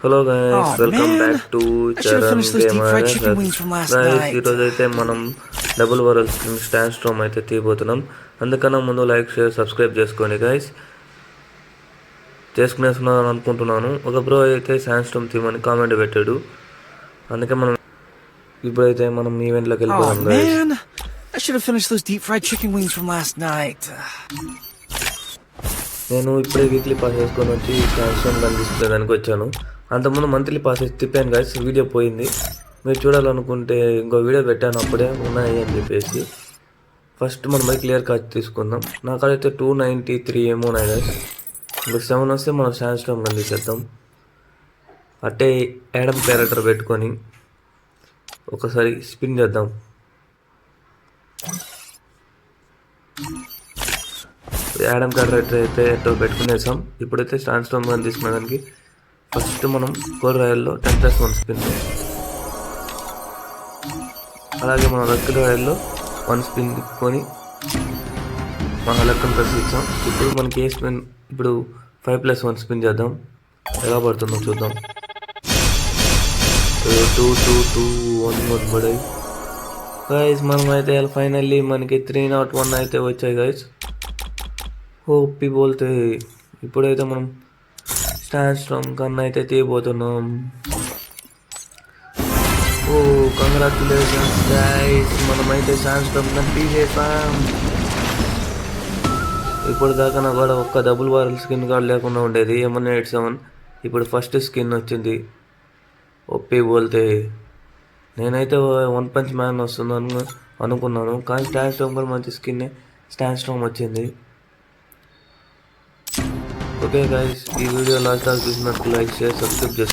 Hello guys, Oh welcome man, back to I should have Charan finished those deep gamer. fried chicken wings from last guys, night. ఈరోజు అయితే మనం double వరల్ stand storm అయితే తీయబోతున్నాం. అందుకన్నా ముందు like, share, subscribe చేసుకోండి guys. చేసుకునేస్తున్నాను అనుకుంటున్నాను. ఒక bro అయితే stand storm తీయమని కామెంట్ పెట్టాడు. అందుకే మనం ఇప్పుడైతే మనం ఈవెంట్లోకి Oh వెళ్ళిపోదాం guys. man, I should have finished those deep fried chicken wings from last night. నేను ఇప్పుడే వీక్లీ పాస్ వేసుకొని వచ్చి స్టాండ్ స్ట్రోమ్ కనిపిస్తుందానికి వచ్చాను. అంతకుముందు మంత్లీ పాస్ తిప్పాను గైస్, వీడియో పోయింది. మీరు చూడాలనుకుంటే ఇంకో వీడియో పెట్టాను, అప్పుడే ఉన్నాయి అని చెప్పేసి. ఫస్ట్ మనం పోయి క్లియర్ కట్ తీసుకుందాం. నాకైతే 293 ఏమో ఉన్నాయి గైస్. ఇంకా 7 వస్తే మనం స్టాండ్ స్ట్రోమ్ కనిపిస్తాం. అట్టే యాడమ్ క్యారెక్టర్ పెట్టుకొని ఒకసారి స్పిన్ చేద్దాం. యాడమ్ క్యారెక్టర్ అయితే ఎట్టో పెట్టుకునేసాం. ఇప్పుడైతే స్టాండ్ స్ట్రోమ్ కానీ తీసుకునే దానికి ఫస్ట్ మనం కోర్ రాయల్లో 10+1 స్పిన్, అలాగే మనం లక్కీ రాయల్లో 1 స్పిన్ తిప్పుకొని మన లక్కను ప్రెస్ ఇచ్చాం. ఇప్పుడు మనకి ఏ స్పిన్, ఇప్పుడు 5+1 స్పిన్ చేద్దాం, ఎలా పడుతుందో చూద్దాం. 2 2 2 1 1 పడాయి గైస్. మనం అయితే ఫైనల్లీ మనకి 301 అయితే వచ్చాయి గైస్. ఓపి బోల్తే ఇప్పుడైతే మనం స్టాండ్ స్ట్రోమ్ కన్నా అయితే తీయబోతున్నాం. ఓ కంగ్రాచులేషన్స్ గైస్, మనమైతే స్టాండ్ స్ట్రోమ్ కన్నా తీసేసాం. ఇప్పుడు దాకా నాకు కూడా ఒక్క డబుల్ బారల్ స్కిన్ కార్డ్ లేకుండా ఉండేది, M187. ఇప్పుడు ఫస్ట్ స్కిన్ వచ్చింది. ఓపి బోల్తే నేనైతే వన్ పంచ్ మ్యాన్ వస్తుంది అనుకున్నాను, కానీ స్టాండ్ స్ట్రోమ్ కూడా మంచి స్కిన్నే స్టాండ్ స్ట్రోమ్ వచ్చింది. ఓకే గైస్, ఈ వీడియో లాస్ట్ దాకా చూసినట్టు లైక్, షేర్, సబ్స్క్రైబ్ చేసుకోండి.